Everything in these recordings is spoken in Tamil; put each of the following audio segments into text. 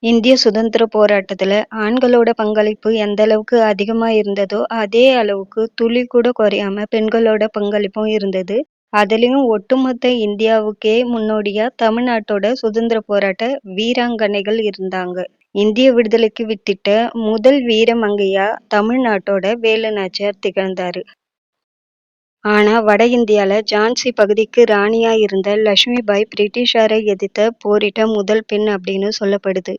இந்திய சுதந்திர போராட்டத்துல ஆண்களோட பங்களிப்பு எந்த அளவுக்கு அதிகமா இருந்ததோ, அதே அளவுக்கு துளி கூட குறையாம பெண்களோட பங்களிப்பும் இருந்தது. அதுலயும் ஒட்டுமொத்த இந்தியாவுக்கே முன்னோடியா தமிழ்நாட்டோட சுதந்திர போராட்ட வீராங்கனைகள் இருந்தாங்க. இந்திய விடுதலைக்கு வித்திட்ட முதல் வீரமங்கையா தமிழ்நாட்டோட வேலு நாச்சியார் திகழ்ந்தாரு. ஆனா வட இந்தியால ஜான்சி பகுதிக்கு ராணியா இருந்த லட்சுமிபாய் பிரிட்டிஷாரை எதிர்த்து போரிட்ட முதல் பெண் அப்படின்னு சொல்லப்படுது.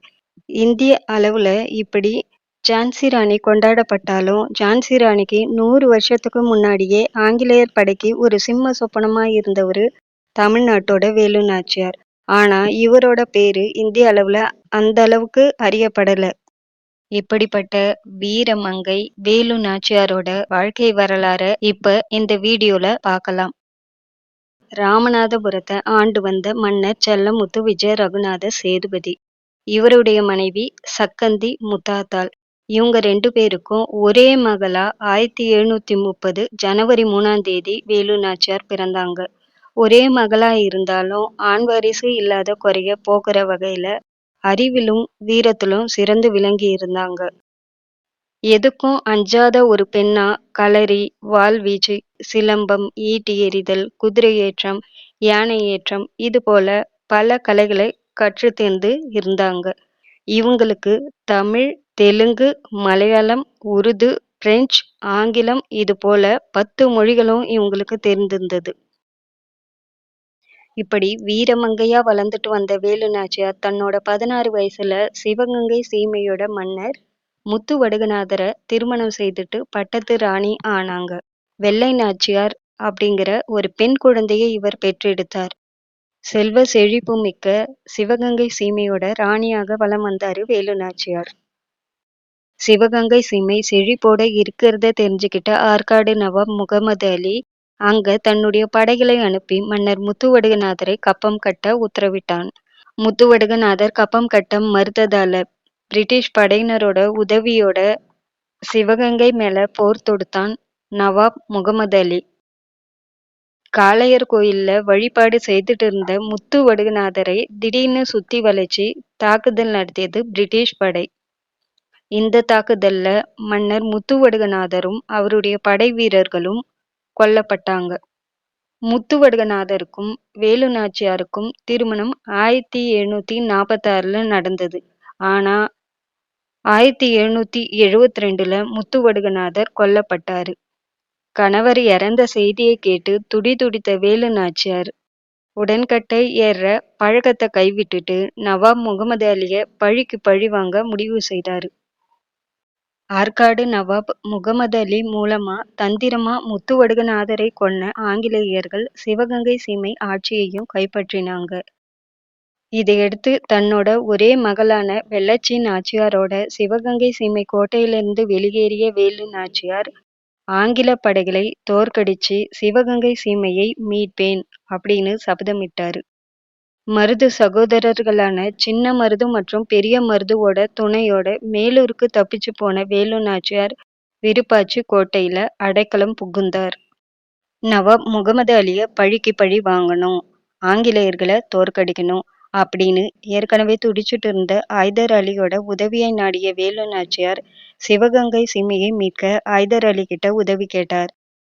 இந்திய அளவுல இப்படி ஜான்சி ராணி கொண்டாடப்பட்டாலும், ஜான்சி ராணிக்கு 100 வருஷத்துக்கு முன்னாடியே ஆங்கிலேயர் படைக்கு ஒரு சிம்ம சொப்பனமா இருந்தவரு தமிழ்நாட்டோட வேலு நாச்சியார். ஆனா இவரோட பேரு இந்திய அளவுல அந்த அளவுக்கு அறியப்படல. இப்படிப்பட்ட வீரமங்கை வேலு நாச்சியாரோட வாழ்க்கை வரலாற இப்ப இந்த வீடியோல பார்க்கலாம். ராமநாதபுரத்தை ஆண்டு வந்த மன்னர் செல்லமுத்து விஜய ரகுநாத சேதுபதி. இவருடைய மனைவி சக்கந்தி முத்தாத்தாள். இவங்க 2 பேருக்கும் ஒரே மகளா 1730 ஜனவரி 3ஆம் தேதி வேலு நாச்சியார் பிறந்தாங்க. ஒரே மகளா இருந்தாலும் ஆண் வாரிசு இல்லாத குறைய போக்குற வகையில அறிவிலும் வீரத்திலும் சிறந்து விளங்கி இருந்தாங்க. எதுக்கும் அஞ்சாத ஒரு பெண்ணா களரி, வாள்வீச்சு, சிலம்பம், ஈட்டி எறிதல், குதிரை ஏற்றம், யானை ஏற்றம் இது போல பல கலைகளை கற்றுத் தேர்ந்து இருந்தாங்க. இவங்களுக்கு தமிழ், தெலுங்கு, மலையாளம், உருது, பிரெஞ்சு, ஆங்கிலம் இது போல 10 மொழிகளும் இவங்களுக்கு தெரிந்திருந்தது. இப்படி வீரமங்கையா வளர்ந்துட்டு வந்த வேலு நாச்சியார் தன்னோட 16 வயசுல சிவகங்கை சீமையோட மன்னர் முத்துவடுகநாதரை திருமணம் செய்துட்டு பட்டத்து ராணி ஆனாங்க. வெள்ளை நாச்சியார் அப்படிங்கிற ஒரு பெண் குழந்தையை இவர் பெற்றெடுத்தார். செல்வ செழிப்பு மிக்க சிவகங்கை சீமையோட ராணியாக வலம் வந்தாரு வேலு நாச்சியார். சிவகங்கை சீமை செழிப்போட இருக்கிறத தெரிஞ்சுக்கிட்ட ஆற்காடு நவாப் முகமது அலி அங்க தன்னுடைய படைகளை அனுப்பி மன்னர் முத்துவடுகநாதரை கப்பம் கட்ட உத்தரவிட்டான். முத்துவடுகநாதர் கப்பம் கட்ட மறுத்ததால பிரிட்டிஷ் படையினரோட உதவியோட சிவகங்கை மேல போர் தொடுத்தான் நவாப் முகமது அலி. காளையர் கோயில்ல வழிபாடு செய்துட்டு இருந்த முத்துவடுகநாதரை திடீர்னு சுத்தி வளைச்சு தாக்குதல் நடத்தியது பிரிட்டிஷ் படை. இந்த தாக்குதல்ல மன்னர் முத்துவடுகநாதரும் அவருடைய படை வீரர்களும் கொல்லப்பட்டாங்க. முத்துவடுகநாதருக்கும் வேலு நாச்சியாருக்கும் திருமணம் 1746ல நடந்தது. ஆனா 1772ல முத்துவடுகநாதர் கொல்லப்பட்டாரு. கணவர் இறந்த செய்தியை கேட்டு துடிதுடித்த வேலு நாச்சியார் உடன்கட்டை ஏற பழக்கத்தை கைவிட்டுட்டு நவாப் முகமது அலிய பழிக்கு பழி வாங்க முடிவு செய்தாரு. ஆற்காடு நவாப் முகமது அலி மூலமா தந்திரமா முத்துவடுகநாதரை கொன்ன ஆங்கிலேயர்கள் சிவகங்கை சீமை ஆட்சியையும் கைப்பற்றினாங்க. இதையடுத்து தன்னோட ஒரே மகளான வெள்ளச்சி நாச்சியாரோட சிவகங்கை சீமை கோட்டையிலிருந்து வெளியேறிய வேலு நாச்சியார் ஆங்கில படைகளை தோற்கடிச்சு சிவகங்கை சீமையை மீட்பேன் அப்படின்னு சபதமிட்டாரு. மருது சகோதரர்களான சின்ன மருது மற்றும் பெரிய மருதுவோட துணையோட மேலூருக்கு தப்பிச்சு போன வேலு நாச்சியார் விருப்பாச்சி கோட்டையில அடைக்கலம் புகுந்தார். நவாப் முகமது அலிய பழிக்கு பழி வாங்கணும், ஆங்கிலேயர்களை தோற்கடிக்கணும் அப்படின்னு ஏற்கனவே துடிச்சிட்டு இருந்த ஐதர் அலியோட உதவியை நாடிய வேலு நாச்சியார் சிவகங்கை சீமையை மீட்க ஐதர் அலி கிட்ட உதவி கேட்டார்.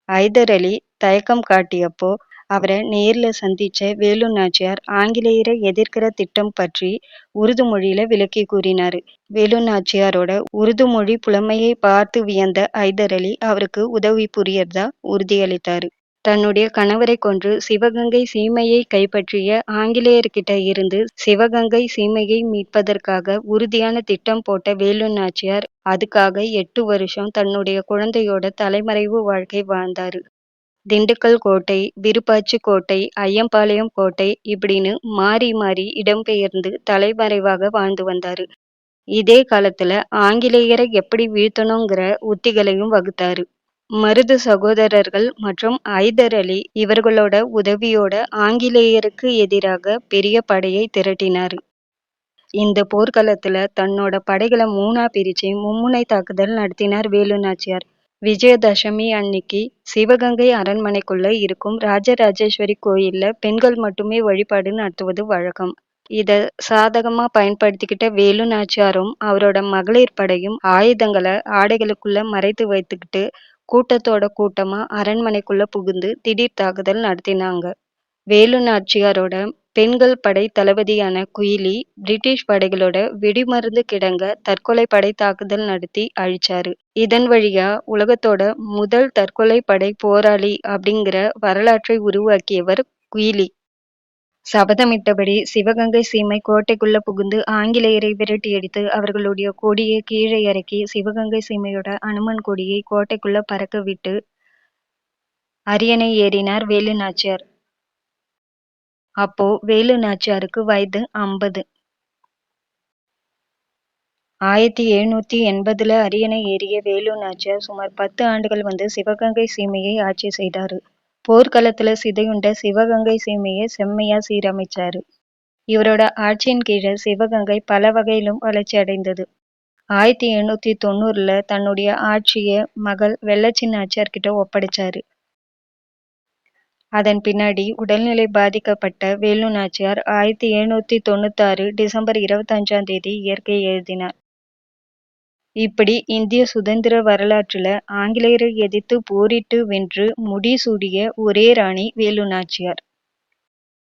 ஐதர் அலி தயக்கம் காட்டியப்போ அவரை நேர்ல சந்திச்ச வேலு நாச்சியார் ஆங்கிலேயரை எதிர்க்கிற திட்டம் பற்றி உருது மொழியில விளக்கி கூறினாரு. வேலு நாச்சியாரோட உருது மொழி புலமையை பார்த்து வியந்த ஐதர் அலி அவருக்கு உதவி புரியறதா உறுதியளித்தாரு. தன்னுடைய கணவரை கொன்று சிவகங்கை சீமையை கைப்பற்றிய ஆங்கிலேயர்கிட்ட இருந்து சிவகங்கை சீமையை மீட்பதற்காக உறுதியான திட்டம் போட்ட வேலு நாச்சியார் அதுக்காக 8 வருஷம் தன்னுடைய குழந்தையோட தலைமறைவு வாழ்க்கை வாழ்ந்தாரு. திண்டுக்கல் கோட்டை, விருப்பாச்சி கோட்டை, ஐயம்பாளையம் கோட்டை இப்படின்னு மாறி மாறி இடம்பெயர்ந்து தலைமறைவாக வாழ்ந்து வந்தாரு. இதே காலத்துல ஆங்கிலேயரை எப்படி வீழ்த்தணுங்கிற உத்திகளையும் வகுத்தாரு. மருது சகோதரர்கள் மற்றும் ஐதர் அலி இவர்களோட உதவியோட ஆங்கிலேயருக்கு எதிராக பெரிய படையை திரட்டினாரு. இந்த போர்க்களத்துல தன்னோட படைகளை 3ஆ பிரிச்சு மும்முனை தாக்குதல் நடத்தினார் வேலு நாச்சியார். விஜயதசமி அன்னைக்கு சிவகங்கை அரண்மனைக்குள்ள இருக்கும் ராஜராஜேஸ்வரி கோயில்ல பெண்கள் மட்டுமே வழிபாடு நடத்துவது வழக்கம். இத சாதகமா பயன்படுத்திக்கிட்ட வேலு நாச்சியாரும் அவரோட மகளிர் படையும் ஆயுதங்களை ஆடைகளுக்குள்ள மறைத்து வைத்துக்கிட்டு கூட்டத்தோட கூட்டமா அரண்மனைக்குள்ள புகுந்து திடீர் தாக்குதல் நடத்தினாங்க. வேலு நாச்சியாரோட பெண்கள் படை தளபதியான குயிலி பிரிட்டிஷ் படைகளோட வெடிமருந்து கிடங்க தற்கொலை படை தாக்குதல் நடத்தி அழிச்சாரு. இதன் வழியா உலகத்தோட முதல் தற்கொலை படை போராளி அப்படிங்கிற வரலாற்றை உருவாக்கியவர் குயிலி. சபதமிட்டபடி சிவகங்கை சீமை கோட்டைக்குள்ள புகுந்து ஆங்கிலேயரை விரட்டியடித்து அவர்களுடைய கொடியை கீழே இறக்கி சிவகங்கை சீமையோட அனுமன் கொடியை கோட்டைக்குள்ள பறக்க விட்டு அரியணை ஏறினார் வேலு நாச்சியார். அப்போ வேலு நாச்சியாருக்கு வயது 50. 1780 அரியணை ஏறிய வேலு நாச்சியார் சுமார் 10 ஆண்டுகள் சிவகங்கை சீமையை ஆட்சி செய்தாரு. போர்க்களத்துல சிதையுண்ட சிவகங்கை சீமையை செம்மையா சீரமைச்சாரு. இவரோட ஆட்சியின் கீழே சிவகங்கை பல வகையிலும் வளர்ச்சி அடைந்தது. 1790 தன்னுடைய ஆட்சியை மகள் வெள்ளச்சி நாச்சியார் கிட்ட ஒப்படைச்சாரு. அதன் பின்னாடி உடல்நிலை பாதிக்கப்பட்ட வேலு நாச்சியார் 1796 டிசம்பர் 25 இயற்கை எழுதினார். இப்படி இந்திய சுதந்திர வரலாற்றுல ஆங்கிலேயரை எதிர்த்து போரிட்டு வென்று முடிசூடிய ஒரே ராணி வேலு நாச்சியார்.